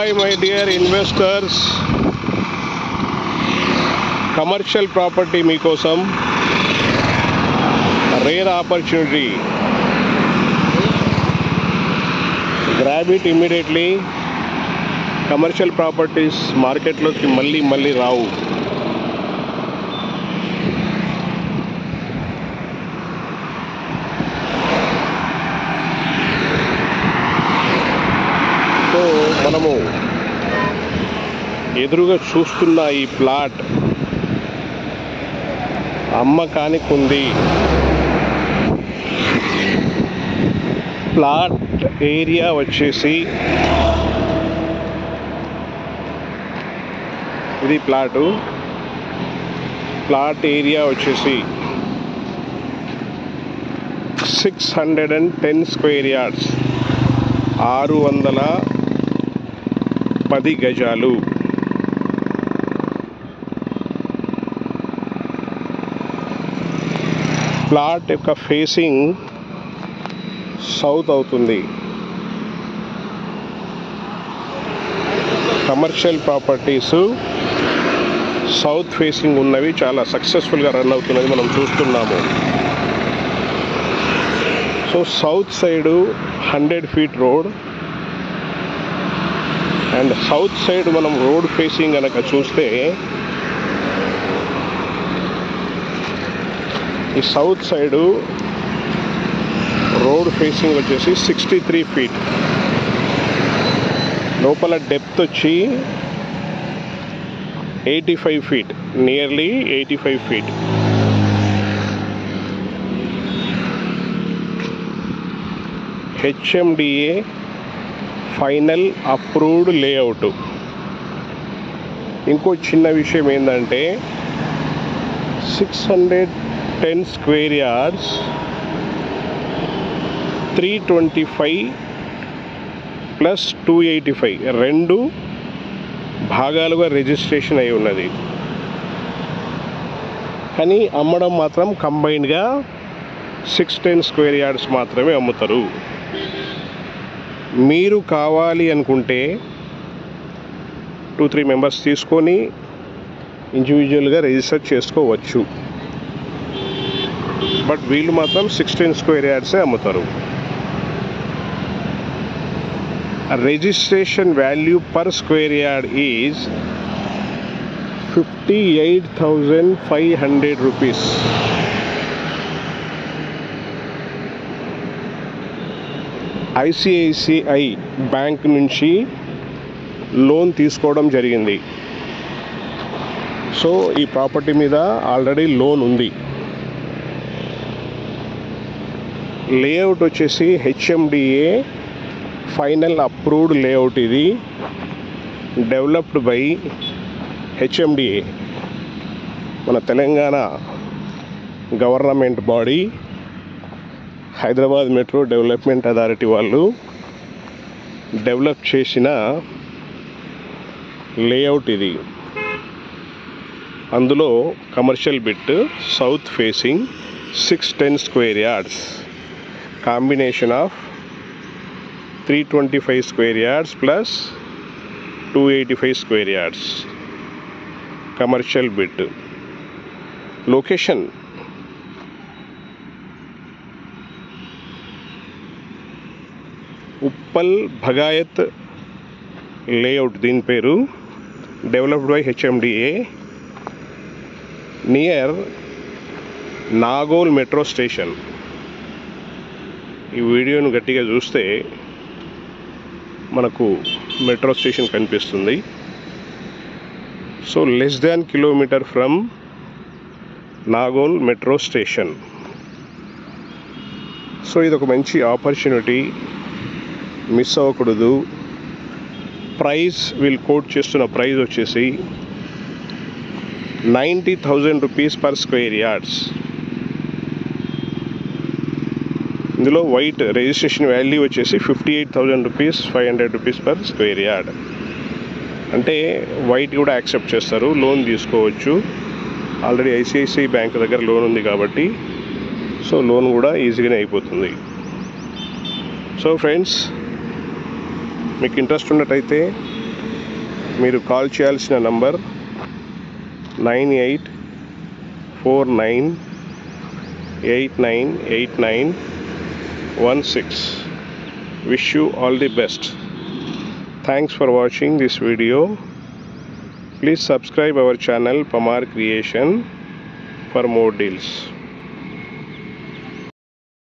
Hi my dear investors, commercial property meekosam rare opportunity. Grab it immediately. Commercial properties market loki malli ravu. So మనము ఎదురుగా చూస్తున్న ఈ plot అమ్మకానికి ఉంది. Plot area వచ్చేసి ఇది ప్లాట్ ఏరియా వచ్చేసి 610 స్క్వేర్ యార్డ్స్, 610 గజాలు. ప్లాట్ యొక్క ఫేసింగ్ సౌత్ అవుతుంది. కమర్షియల్ ప్రాపర్టీస్ సౌత్ ఫేసింగ్ ఉన్నవి చాలా సక్సెస్ఫుల్గా రన్ అవుతున్నది మనం చూస్తున్నాము. So south side 100 feet road and south side మనం రోడ్ ఫేసింగ్ కనుక చూస్తే ఈ సౌత్ సైడు రోడ్ ఫేసింగ్ వచ్చేసి 63 feet. లోపల డెప్త్ వచ్చి 85 feet, nearly 85 feet. HMDA final approved layout. ఇంకో చిన్న విషయం ఏంటంటే 610 స్క్వేర్ యార్డ్స్ 325 ప్లస్ 285 రెండు భాగాలుగా రిజిస్ట్రేషన్ అయి ఉన్నది. కానీ అమ్మడం మాత్రం కంబైన్డ్గా 610 స్క్వేర్ యార్డ్స్ మాత్రమే అమ్ముతారు. మీరు కావాలి అనుకుంటే 2-3 మెంబర్స్ తీసుకొని ఇండివిజువల్గా రిజిస్టర్ చేసుకోవచ్చు. బట్ వీళ్ళు మాత్రం 610 స్క్వేర్ యార్డ్సే అమ్ముతారు. Registration value per square yard is 58,500 rupees. ICICI bank నుంచి లోన్ తీసుకోవడం జరిగింది. సో ఈ ప్రాపర్టీ మీద ఆల్రెడీ లోన్ ఉంది. లేఅవుట్ వచ్చేసి HMDA ఫైనల్ అప్రూవ్డ్ లేఅవుట్. ఇది డెవలప్డ్ బై HMDA, మన Telangana government body, Hyderabad metro development authority వాళ్ళు డెవలప్ చేసిన లేఅవుట్ ఇది. అందులో commercial bit south facing 610 square yards, combination of 325 square yards plus 285 square yards commercial bit. Location Uppal Bhagayath layout, దీని పేరు. Developed by HMDA near Nagole metro station. ఈ వీడియోను గట్టిగా చూస్తే మనకు మెట్రో స్టేషన్ కనిపిస్తుంది. So less than kilometre from Nagole metro station. So ఇది ఒక మంచి ఆపర్చునిటీ, మిస్ అవ్వకూడదు. ప్రైస్ వీళ్ళు కోట్ చేస్తున్న ప్రైస్ వచ్చేసి 90,000 రూపీస్ పర్ స్క్వేర్ యార్డ్స్. ఇందులో వైట్ రిజిస్ట్రేషన్ వాల్యూ వచ్చేసి 58,000 rupees, 500 rupees per square yard. అంటే వైట్ కూడా యాక్సెప్ట్ చేస్తారు, లోన్ తీసుకోవచ్చు. ఆల్రెడీ ICICI బ్యాంక్ దగ్గర లోన్ ఉంది కాబట్టి సో లోన్ కూడా ఈజీగానే అయిపోతుంది. సో ఫ్రెండ్స్, మీకు ఇంట్రెస్ట్ ఉన్నట్టయితే మీరు కాల్ చేయాల్సిన number 9849898916. Wish you all the best. Thanks for watching this video. Please subscribe our channel Pamar Creation for more deals.